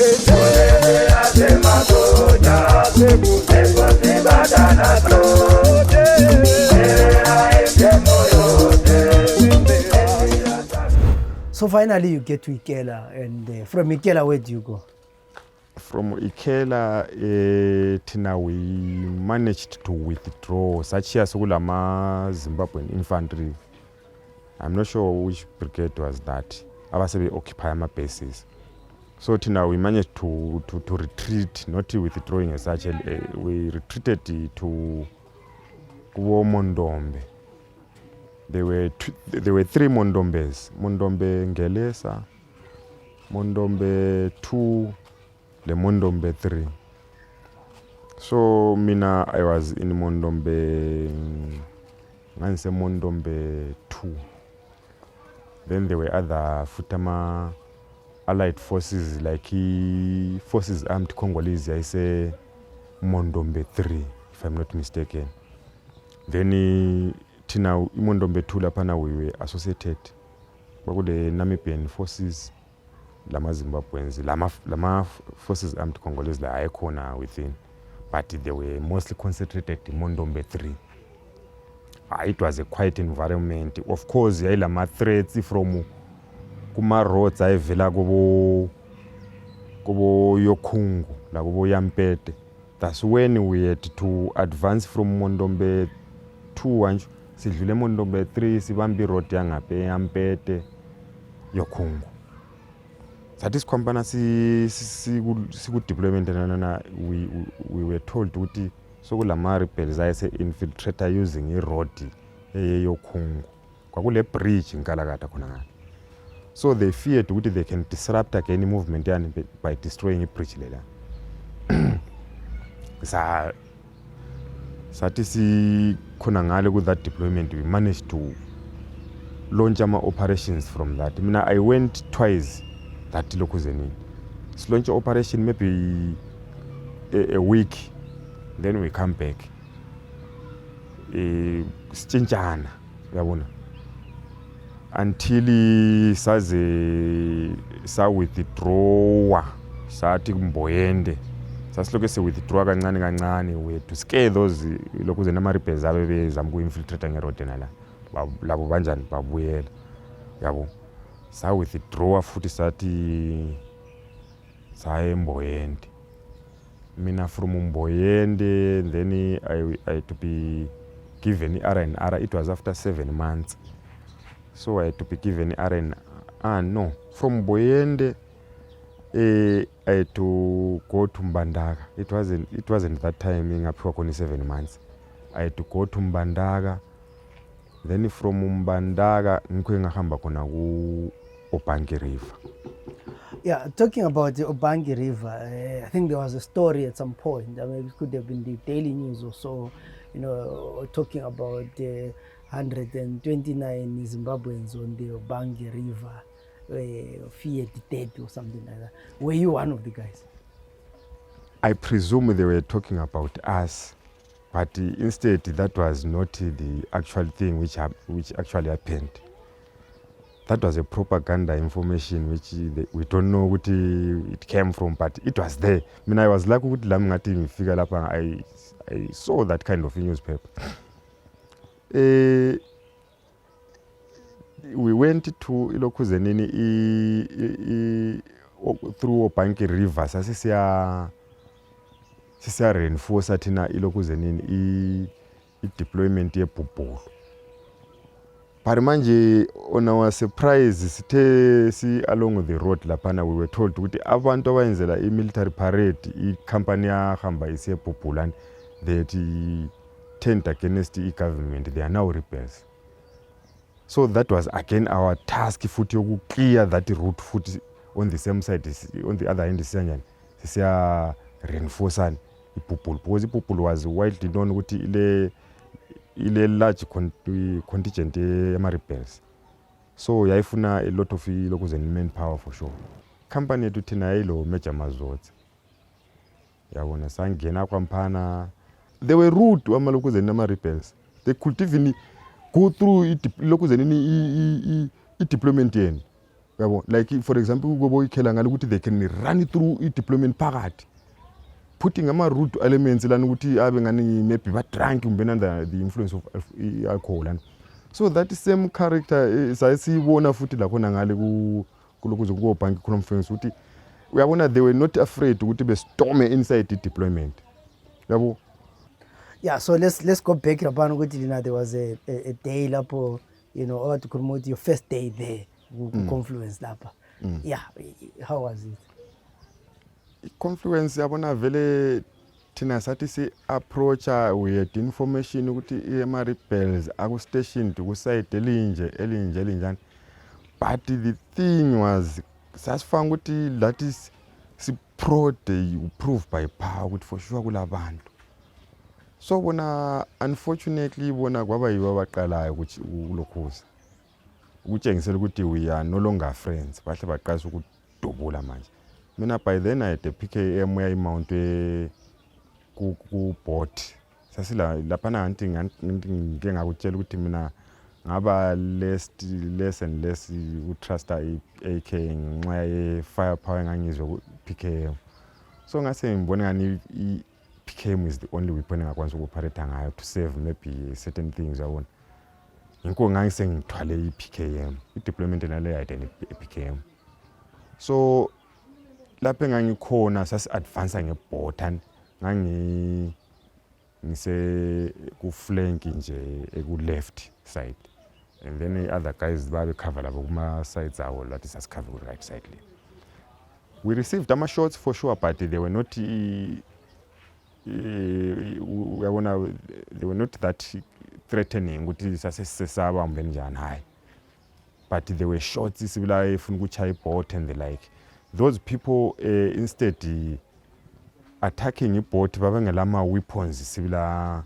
So finally you get to Ikela, and from Ikela, where do you go? From Ikela, tina we managed to withdraw such as Ulama Zimbabwean infantry. I'm not sure which brigade was that. Abase occupy my bases. So tina we managed to retreat, not withdrawing as such. We retreated to Mondombe. There were three Mondombes. Mondombe Ngelesa, Mondombe 2, the Mondombe 3. So mina I was in Mondombe 2. Then there were other Futama allied forces like forces armed Congolese, I say Mondombe 3, if I'm not mistaken. Then tina Mondombe 2 lapana we were associated with the Namibian forces, lama Zimbabweans, lama forces armed Congolese la icona within, but they were mostly concentrated in Mondombe 3. It was a quiet environment. Of course, lama threats from kuma roads ayivela kubo Yokungu la kubo Yampete. That's when we had to advance from Mondombe 2 sidlule Mondombe 3 sibambi road yangape Yampete Yokungu. That is kwambana siku deployment nana we were told ukuthi sokulama rebels ayese infiltrator using a road Yokungu. Kwakule bridge ngalakata khona ngala. So they feared ukuthi they can disrupt again movement by destroying a bridge lela. Sathi sikhona ngale ku that deployment we managed to launch ama operations from that. Mina I went twice that Lokuzenini. Launch operation maybe a week, then we come back. Sichinchana yabona until sa withdraw sathi kumboyende. Sasiloke se withdraw kancane we to scare those Lokuzeni ama rebels abe bezama ku infiltrate ngeroad nala labo banjani babuyela yabo. Sa withdraw futhi sathi saye Mboyende. Mina from Mboyende, then I had to be given R&R. It was after 7 months. So I had to be given R&R. No, from Mboyende I had to go to Mbandaga. It wasn't that time ngaphiwa khona 7 months. I had to go to Mbandaga. Then from Mbandaga ngikho ngahamba khona ku Ubangi River. Yeah, talking about the Ubangi River, I think there was a story at some point. I mean, it could have been the Daily News or so, talking about 129 Zimbabweans on the Ubangi River, feared dead or something like that. Were you one of the guys? I presume they were talking about us, but instead that was not the actual thing which actually happened. That was a propaganda information which we don't know what it came from, but it was there. I mean, I was like, I saw that kind of newspaper. We went to Ilokuzenini through Ubangi River. Sisiya reinforce thina Ilokuzenini deployment yeBhubhulu. But manje on our surprise sithe along the road lapana we were told ukuthi abantu abayenzela military parade company yahamba iseBhubhulu, they turned against the government. They are now rebels. So that was again our task futhi yoku clear that route futhi on the same side, on the other end sisiya reinforce iBhubhulu, because iBhubhulu was widely known ukuthi ile large contingent rebels. So yaifuna a lot of Lokuzeni manpower for sure. Company yethu thina yayilo Major Mazotsi. Yabona sangena kwaMphana. They were rude Lokuzeni rebels. They could even go through Lokuzeni deployment yen. yabo, like for example kubo ikhela ngale ukuthi they can run through i-deployment phakathi, putting ama-root elements lana ukuthi abe ngani maybe ba-drunk kumbe under the influence of alcohol lana. So that same character sayisibona futhi lakhona ngale kulokuze kubank conference ukuthi uyabona they were not afraid ukuthi bestorme inside the deployment, yabo. Yeah, so let's go back lapha ukuthi there was a day lapho, or to promote your first day there Confluence lapha. Yeah, how was it? Confluence yabona vele thina sathi si approacha with information ukuthi ama rebels aku station ku side elinjani, but the thing was sasifanga ukuthi that is si pro you prove by power ukuthi for sure kulabantu. So bona unfortunately bona kwaba yibo abaqalayo ukuthi ulokhuza ukutshengisela ukuthi we are no longer friends, bahle baqasa ukudubula manje. Mina by then I had a PKM yayimount ku board sasila lapha nanti ngike ngakutshela ukuthi mina ngaba less and less utrust AK ngenxa ye firepower engangizwe ku PKM. So ngase ngibone ngani PKM is the only weapon engakwazi ukuoperate ngayo to save maybe certain things yabona. Inko ngangise ngithwale iPKM, i-deployment nale yayideni iPKM. So lapha engangikhona sasi-advance ngebhotan ngise ku-flank nje eku-left side, and then the other guys babecover lapho kuma-sides awo lathi sasicover ku-right side le. We received ama-shots for sure, but they were not that threatening ukuthi sasesaba mbe njani hayi, but there were shots sibila efuna ukuchaya ibot and the like. Those people instead attacking ibot babengelama weapons sibila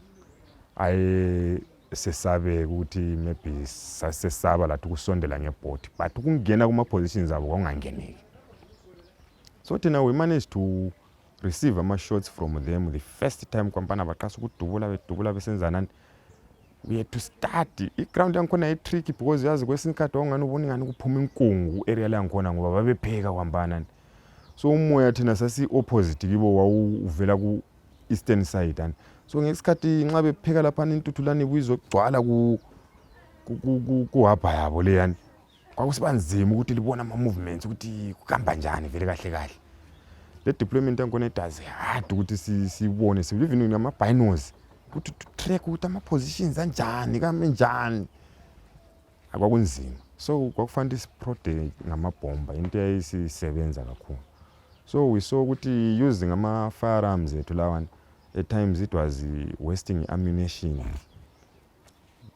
sesabe ukuthi maybe sasesaba lathi kusondela ngebot, but ukungena kuma positions abo kwakungangeneki. So thina we managed to receive ama-shots from them the first time kwampana baqasa ukudubula besenzanani. We had to start i-ground yangikhona i-tricky because yazi kwesinye isikhathi wawungani ubona ngani kuphuma inkungu ku-area la yangikhona ngoba babepheka kwambana. So umoya thina sasi-opposite kibo wawuvela ku-eastern side and so ngesikhathi nxa bepheka lapha intuthulani ibuyizogcwala kuhaba yabo leyani kwakusibanzima ukuthi libona ama-movements ukuthi kuhamba njani vele kahle kahle. Le deployment yangikhona it was hard ukuthi sibone even ngama-binos ukuthi track ukuthi ama-positions anjani kame njani akwakunzima. So kwakufanele siprode ngamabhomba into yayisisebenza kakhulu. So we saw ukuthi using ama-firearms ethu lawana at times it was wasting ammunition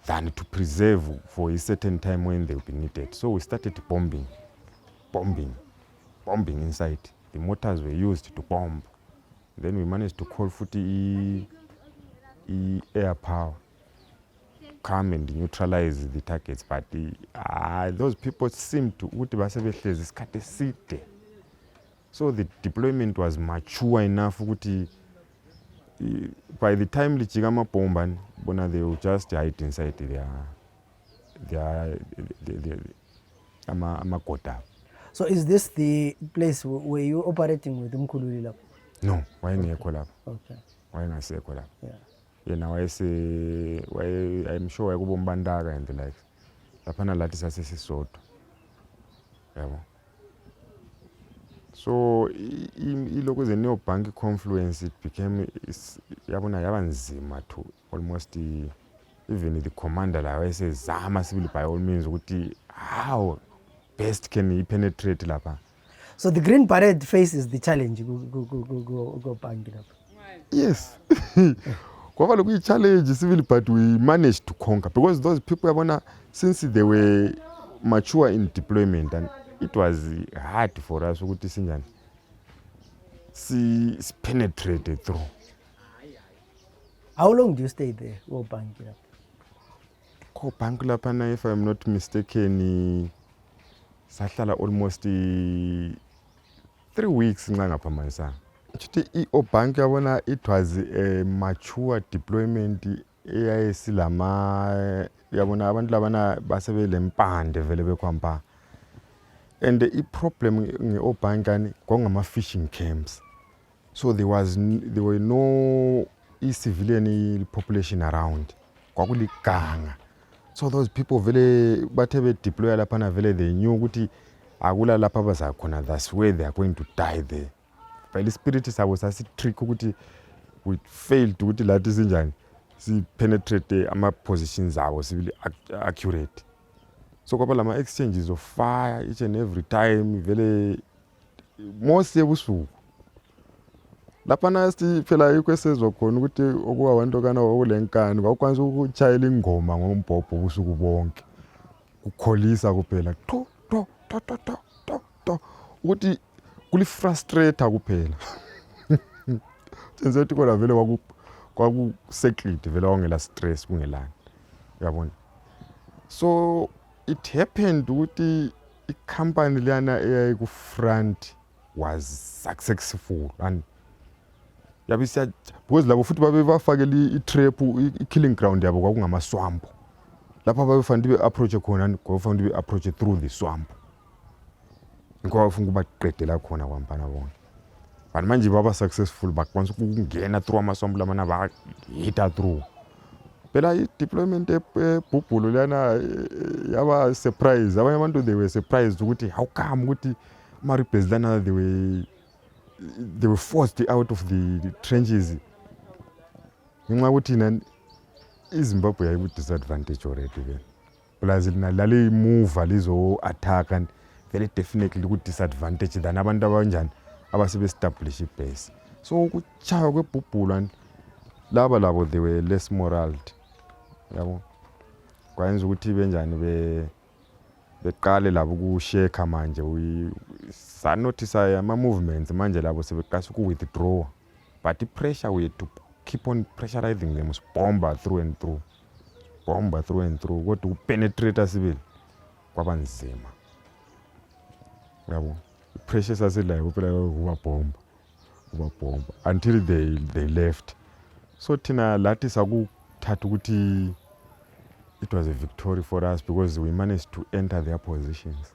than to preserve for a certain time when they would be needed. So we started bombing inside. The mortars were used to bomb. Then we managed to call futhi air power come and neutralize the targets, but those people seemed to ukuthi basebehlezi isikhathi eside. So the deployment was mature enough ukuthi by the time lijika amabhomba bona they will just hide inside their amagoda. So is this the place where you operating with Mkhululi lapho? No, wayengekho lapho. Okay. Wayengasekho lapho. Yeah. Yena I'm sure wayeKubombandaka and the like. Laphana lathi sasesisodwa. Yabo. So iloko ze Neo Bank Confluence it became yabona yabanzima to almost even the commander la wayesezama sibili by all means ukuthi how best can he penetrate lapha. So the Green Parade faces the challenge go bank lapha. Yes. Kwaba lokuyi challenge civil, but we managed to conquer because those people yabona since they were mature in deployment and it was hard for us ukuthi sinjani si penetrated through. How long do you stay there go bank lapha? Ko bank lapha na, if I'm not mistaken, sahlala almost 3 weeks nxa ngapha manisa. Chuthi bank yabona it was a mature deployment eyayisilama yabona abantu labana basebelempande vele bekwampa. and i-problem nge-Obhankani kwakungama-fishing camps, so there were no i-civilian population around, kwakuliganga. So those people vele bathe bedeploya laphana vele they knew ukuthi akula lapha bazakhona, that's where they are going to die there. Vele ispirit sabo sasi-trick ukuthi we failed ukuthi lathi sinjani si-penetrate ama-positions abo sibili accurate. So kwaba lama exchanges of fire each and every time vele mose ebusuku. Laphana sithi phela ikwesezwa khona ukuthi okuwabantu kana okulenkani kwakwanisa ukuchayela ingoma ngombhobho ubusuku bonke. Ukholisa kuphela to ukuthi kuli frustrate kuphela. Senze ukuthi kona vele kwaku-secret vele wangela stress kungelani. Uyabona? So it happened ukuthi i-company lana eyayi ku front was successful and yabisa because labo futhi babe bafakela i-trap i-killing ground yabo kwakungamaswamp. Lapha babefanele be-approach khona kwakufanele be-approach through the swamp. Ngoba ufuna ukubaqedela khona kwampana bonke. But manje baba successful bakwanisa ukungena through amaswamp lamana ba hita through. Phela i-deployment ebhubhulo lana yaba surprise. Abanye abantu they were surprised ukuthi how come ukuthi ama-rebels lana they were forced out of the trenches. Ngenxa ukuthi nani iZimbabwe yayiku-disadvantage already vele. Plus linalale i-move lizo-attack and very definitely ku-disadvantage than abantu abanjani abasebe-establish i-base. So ukuchaya kwebhubhulo and laba labo they were less moraled. Yabo. Kwayenza ukuthi benjani beqale labo ukusheka manje sanotice ama-movements manje labo sebeqasa uku-withdraw, but i-pressure we had to keep on pressurizing them, bomba through and through kodwa ukupenetrate sibili kwaba nzima. Yabo, i-pressure sasilayo phela ubabomba until they left. So thina lathi sakuthatha ukuthi it was a victory for us because we managed to enter their positions.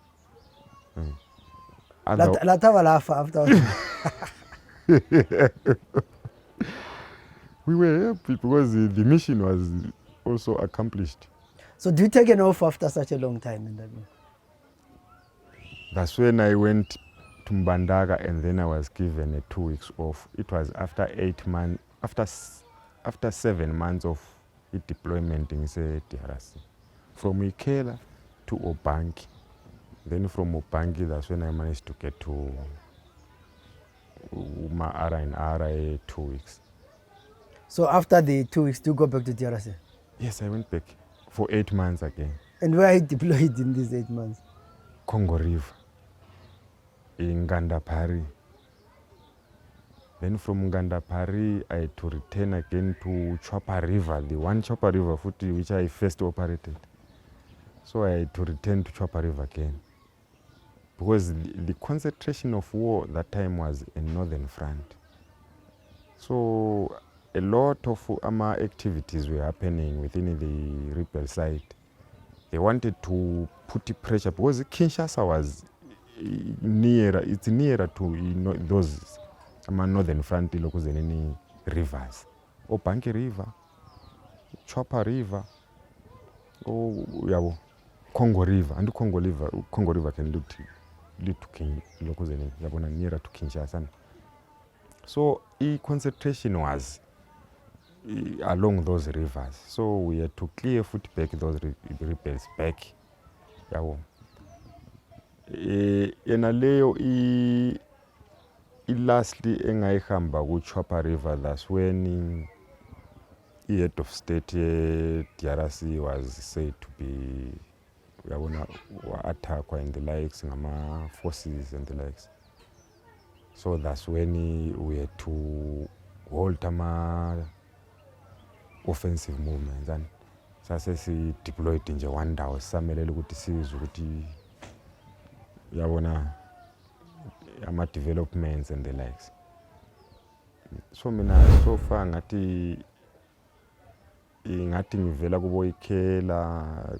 After we were happy because the mission was also accomplished. So do you take an off after such a long time in that way? That's when I went to Mbandaka and then I was given a 2 weeks off. It was after 8 months, after 7 months of deployment in DRC. From Ikela to Ubangi. Then from Ubangi, that's when I managed to get to Maara in RA 2 weeks. So after the 2 weeks, do you go back to DRC? Yes, I went back for 8 months again. And where are you deployed in these 8 months? Congo River, in Ngandapari. Then from Ngandapari, I had to return again to Chopper River, the one Chopper River which I first operated. So I had to return to Chopper River again. Because the concentration of war that time was in Northern Front. So a lot of activities were happening within the rebel side. They wanted to put pressure because Kinshasa was nearer to those Northern Front any rivers. Ubangi River, Chopper River, Congo River, and Congo River can lead to nearer to Kinshasa. So the concentration was along those rivers. So we had to clear foot back those rebels back. Enaleyo lastly engayihamba ku Chopper River, that's when the head of state DRC was said to be attacked in the likes ngama forces and the likes. So that's when we had to halt offensive movements and sase si deployed nje one ndawo samelele ukuthi sizwe ukuthi yabona ama developments and the likes. So mina so far ngathi ngivela kubo Ikela,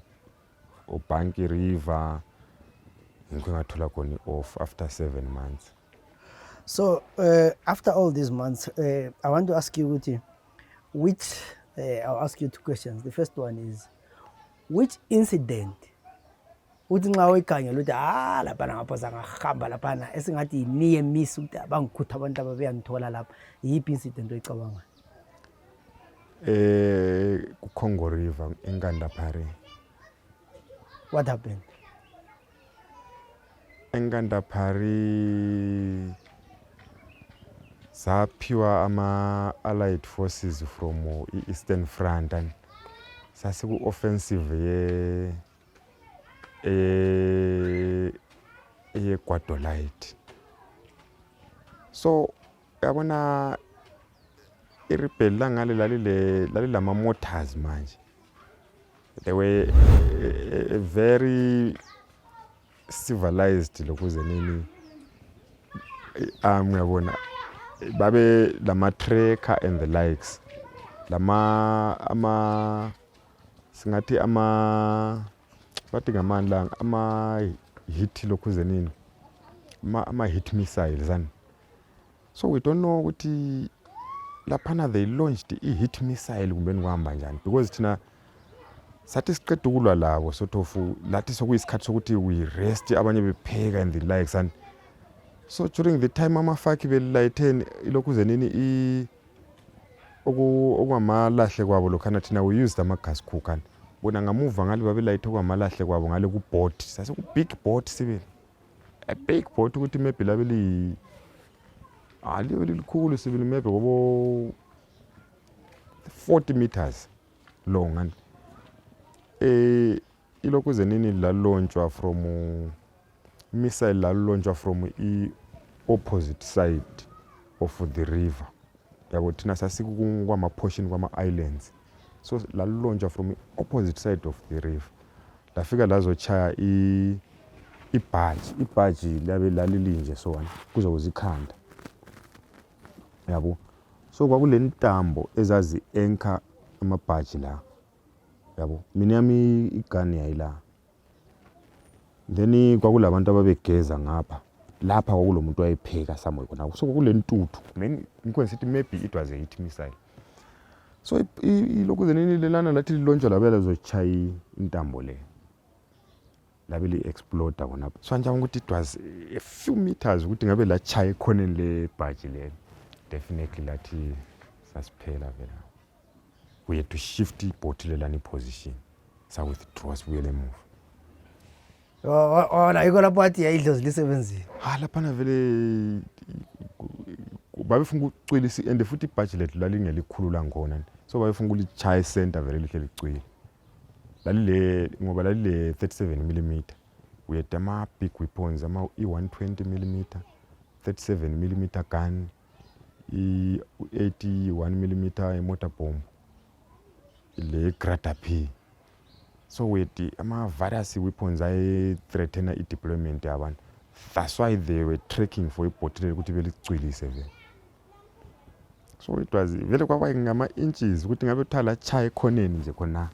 Ubangi River, ngikho ngathola khona off after 7 months. So after all these months, I want to ask you, Uti, I'll ask you 2 questions. The first one is, which incident uthi nxa uyikhangela ukuthi laphana ngaphosa ngahamba laphana esingathi near miss ukuthi abangikhutha abantu ababeyangithola lapha, yiphi incident oyicabangayo? Ku-Congo River eNkandapare. What happened? eNkandapare zaphiwa ama-allied forces from i-Eastern Front and sasiku-offensive ye-Guadolite. So yabona i-rebel langale lalilama-mortars manje. They were a very civilized lokuze nini uyabona babe lama-tracker and the likes, singathi bathi ngamani lang ama-hit lokuze nini ama-hit missiles and so we don't know ukuthi laphana they launched i-hit missile kumbeni kuhamba njani, because thina sathi siqeda ukulwa labo sort of lathi sokuyisikhathi sokuthi we rest abanye bepheka and the likes and so during the time amafaki belilayitheni ilokuze nini okwamalahle kwabo lokhana thina we used ama-gas cooker bona ngamuva ngale babelayithe okwamalahle kwabo ngale ku-boat, sase-big boat sibili, a big boat ukuthi maybe labe likhulu sibili maybe kobo 40 meters long and ilokuze nini lalonjwa from missile lalonjwa from i-opposite side of the river. Yabo thina sasikwama-portion kwama-islands, so lalonjwa from i-opposite side of the river. Lafika lazochaya ibhaji labe lalilinje so kuzokuza ikhanda yabo. So kwakule ntambo ezazi anchor amabhaji la yabo, mina yami igani yayila, then kwakulabantu ababegeza ngapha lapha kwakulomuntu wayepheka somewhere khona, so kwakule ntuthu ngikho sithi maybe it was a hit missile. So ilokuze nini lelana lathi lilonjwa labela zochaya intambo le labe li-explode khona, so nje ukuthi it was a few meters ukuthi ngabe la chaya ekhoneni le bhaji le, definitely lathi sasiphela vela. We had to shift ibhoti lelani position, sa withdraw sibuyele emuva. Yiko lapho athi yayidlozi lisebenzile. Laphana vele babefuna ukucwila and futhi ibhaji lethu lalingelikhulu langona, so babefuna ukulichaya center vele lihle licwile. Ngoba lalile 37mm, we had ama-big weapons, i-120mm, 37mm gun, i-81mm mortar bomb, le Grata P. So we had various weapons threaten i-deployment yabantu. That's why they were tracking for ibhoti ukuthi belicwilise vele. So it was vele kwaba ngama-inches ukuthi ngabe uthala chaya ekhoneni nje khona,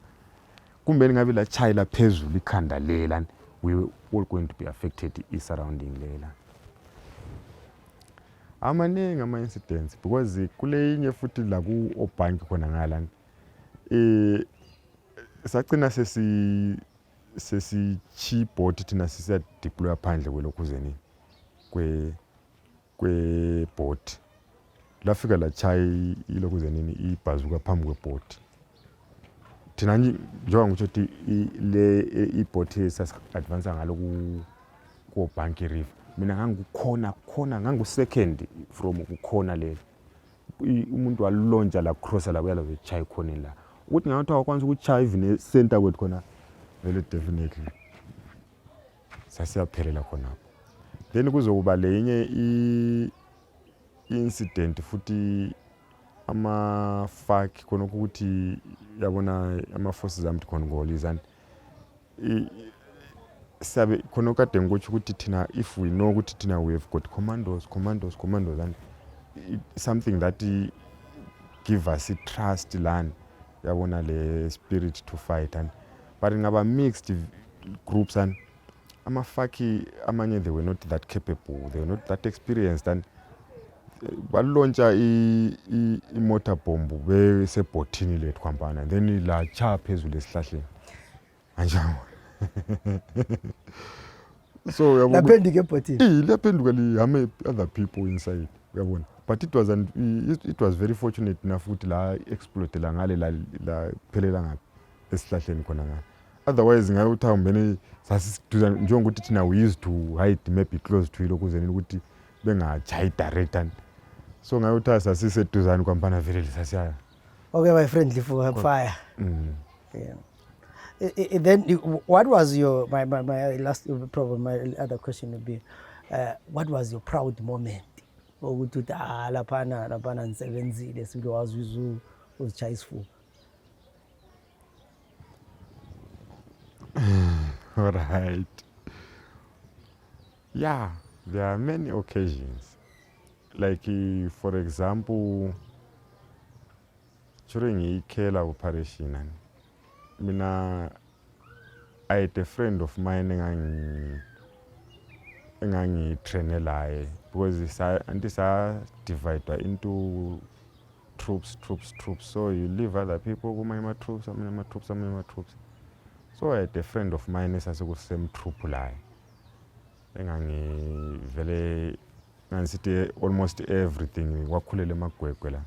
kumbe ngabe la chaya la phezulu ikhanda lela, we were all going to be affected i-surrounding lela. Amaningi ama-incidents because kule inye futhi la ku-Obanki khona ngala sacina sesichibhoti thina sisiya deploy phandle kwelokuze nini kwebhoti, lafika la chaya ilokuze nini ibhazuka phambi kwebhoti. Thina njengoba ngitsho ukuthi le ibhoti sasi-advansa ngalo ku-Banki River, mina ngangukhona ngangu-second from kukhona le umuntu walonja la crosser la kuyala chaya khona la, ukuthi ngathi awakwanisa ukuchaya even center kwethu khona vele definitely sasiyaphelela khonapho. Then kuzokuba lenye i-incident futhi ama-faki khona ukuthi yabona ama-forces amthi khona ngolizana sabe khona kade ngikuthi ukuthi thina if we know ukuthi thina we have got commandos and something that give us trust land, yabona le spirit to fight and but ngaba mixed groups and amafaki amanye they were not that capable, they were not that experienced, and balontsha i-motor bomb besebhotini lethu kwampana then latsha phezulu esihlahleni anjalo. So laphenduka ebhotini laphenduka lihame other people inside uyabona, but it was very fortunate enough ukuthi la explode la ngale la phelela ngaphi esihlahleni khona ngapha. Otherwise ngabe uthi awumbene sasiduza njengokuthi thina we used to hide maybe close to lokuzeni ukuthi bengajayi direct, and so ngabe uthi sasiseduzane kwampana vele sasiya. Okay, my friend, for fire. Yeah. Then what was your my last problem? My other question would be, what was your proud moment? Ukuthi laphana nisebenzile silo wazi uzijaya isifuba. All right. Yeah, there are many occasions. Like for example, during the Kela operation, I had a friend of mine engangi trainelaye because this are divided into troops. So you leave other people who my troops. So I had a friend of mine as a same troop lie. Engangi vele ngansite almost everything wakhulele magwegwela.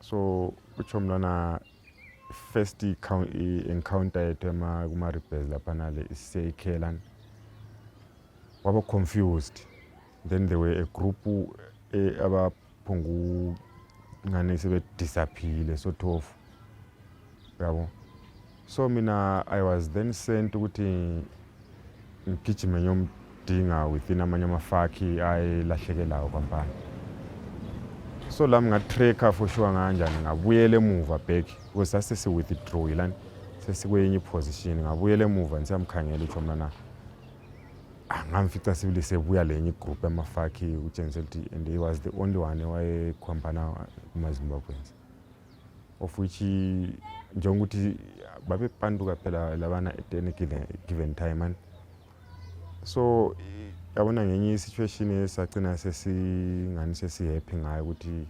So uchomlana first encounter etema kuma rebels lapha le iseyikhelan waba confused. Then there were a group abaphungu ngane sebe disappear sort of yabo. So mina I was then sent ukuthi ngigijime ngiyomdinga within amanye amafaki ayilahlekelayo kwampana. So lami nga-tracker for sure kanjani ngabuyela emuva back because sase withdraw yilani sesikwenye position ngabuyela emuva ngisamkhangela uthi mna ngamfica sibili sebuya lenye group amafaki utshengisa ukuthi and he was the only one wayekhwampana kumaZimbabweans of which njengokuthi babepanduka phela labana at any given time, and so yabona ngenye situation esagcina sesingani sesihappy ngayo ukuthi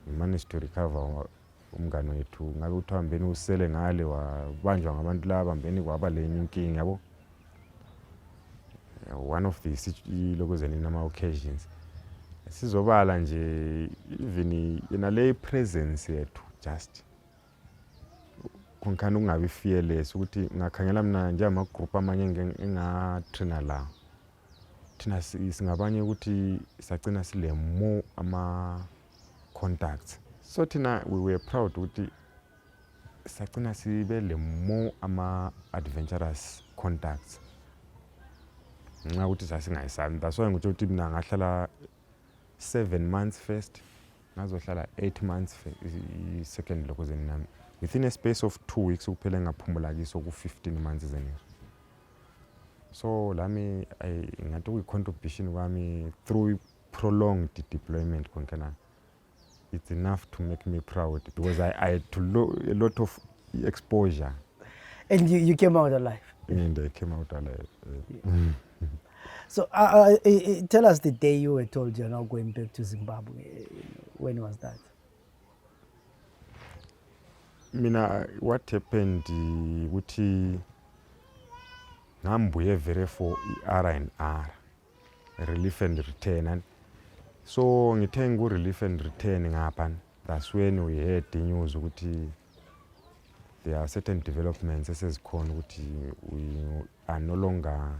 we managed to recover umngane wethu. Ngabe uthi hambeni usele ngale wabanjwa ngabantu laba mbeni kwaba lenye inkingi yabo. One of the lokuzeni nama occasions sizobala nje even ina lay presence yethu just kunkhana ungabi fearless ukuthi ngakhangela mina nje ama group amanye engatraina la thina singabanye ukuthi sagcina sile more ama contacts. So thina we were proud ukuthi sagcina sibe le more ama adventurous contacts. Nxa ukuthi sasingayisami that's why ngithi ukuthi mina ngahlala 7 months first ngazohlala 8 months second lokuzeni nami within a space of 2 weeks ukuphela ngaphumula kiso ku 15 months zenini. So lami ngathi ku contribution kwami through prolonged deployment konkana it's enough to make me proud because I had to a lot of exposure. And you came out alive. And I came out alive. So tell us the day you were told you're now going back to Zimbabwe. When was that? Mina what happened ukuthi ngambuye vele for R&R, relief and return, and so ngithe ngu relief and return ngapha. That's when we heard the news ukuthi there are certain developments esezikhona ukuthi we are no longer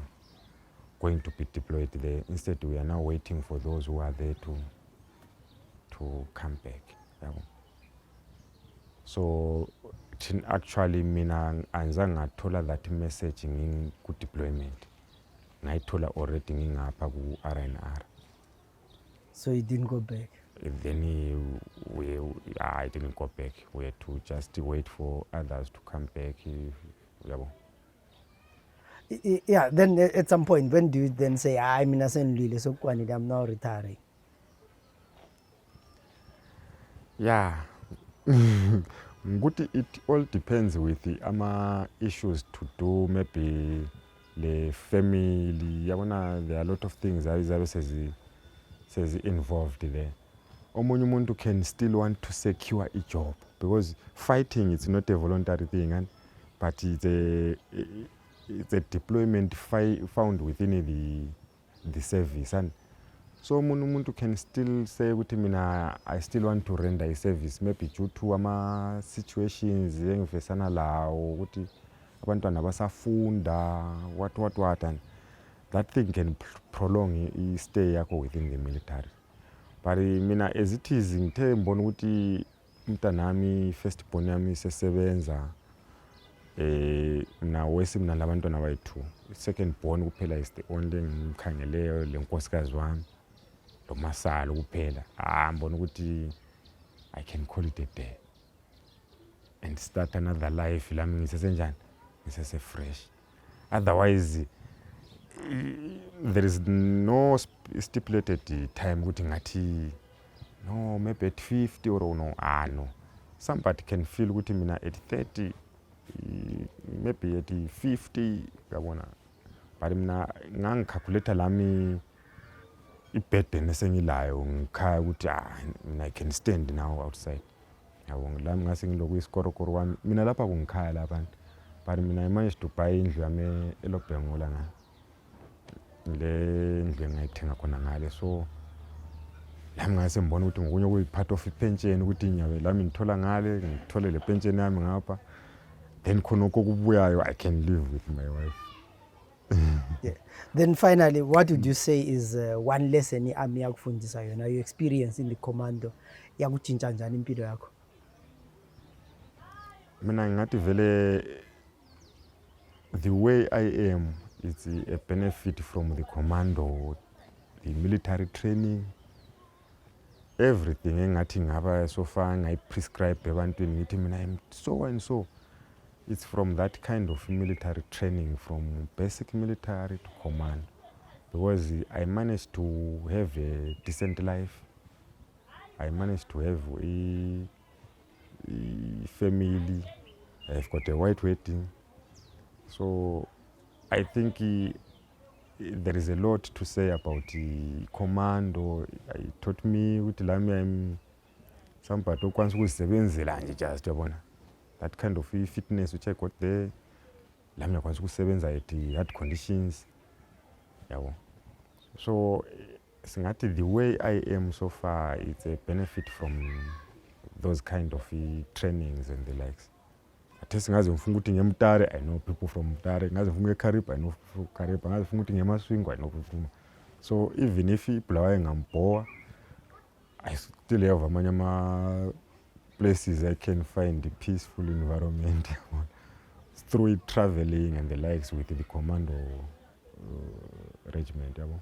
going to be deployed there. Instead we are now waiting for those who are there to come back. So actually mina anzange ngathola that message ku deployment. Ngayithola already ngingapha ku R&R. So you didn't go back? Then I didn't go back. We had to just wait for others to come back. Yeah, then at some point, when do you then say, I'm now retiring? Yeah. It all depends with the issues to do maybe le family yabona, there are a lot of things azizabe sezi involved there. Omunye umuntu can still want to secure a job because fighting is not a voluntary thing, but it's a deployment found within the service. And so umuntu can still say ukuthi mina I still want to render a service, maybe due to ama situations engivesana lawo ukuthi abantwana basafunda what, and that thing can prolong stay yakho within the military. But mina as it is ngithe mbona ukuthi umntanami first born yami sesebenza mina wesimna labantwana bayithu, second born kuphela is the only ngimkhangeleyo lenkosikazi wami lo masalo kuphela. Mbona ukuthi I can call it a day and start another life lami ngisesenjani, ngisese fresh. Otherwise there is no stipulated time ukuthi ngathi no maybe at 50 or no. No, somebody can feel ukuthi mina at 30 maybe at 50 yabona, but mina ngangicalculate lami iburden esengilayo ngikhaya ukuthi mina I can stand now outside. Yabona lami ngase ngiloku isikorokoro wami mina lapha kungikhaya lapha, but mina I managed to buy indlu yami eLobhengola na le ndlu engayithenga khona ngale. So lami ngase mbona ukuthi ngokunye kuyi-part of ipension ukuthi inyawe lami ngithola ngale, ngithole le pension yami ngapha, then khona kokubuyayo I can live with my wife. Yeah. Then finally, what would you say is one lesson i-army yakufundisa yona, your experience in the commando yakutshintsha njani impilo yakho? Mina ngathi vele the way I am, it's a benefit from the commando, the military training, everything engathi ngaba so far ngayi-prescribe ebantwini ngithi mina I'm so and so. It's from that kind of military training, from basic military to command, because I managed to have a decent life. I managed to have a family. I've got a white wedding. So I think there is a lot to say about the commando. It taught me ukuthi lami I'm somebody okwanisa ukuzisebenzela nje just yabona. That kind of fitness which I got there, lami yakwanisa ukusebenza at hard conditions. Yabo. So singathi the way I am so far, it's a benefit from those kind of trainings and the likes. Athe singaze ngifuna ukuthi ngeMtare, I know people from Mtare. Ngaze ngifuna eKariba, I know people from Kariba. Ngaze ngifuna ukuthi ngeMaswingo, I know people from. So even if ibulawayo ngamboa, I still have amanye places I can find a peaceful environment through traveling and the likes with the commando regiment. Yabo.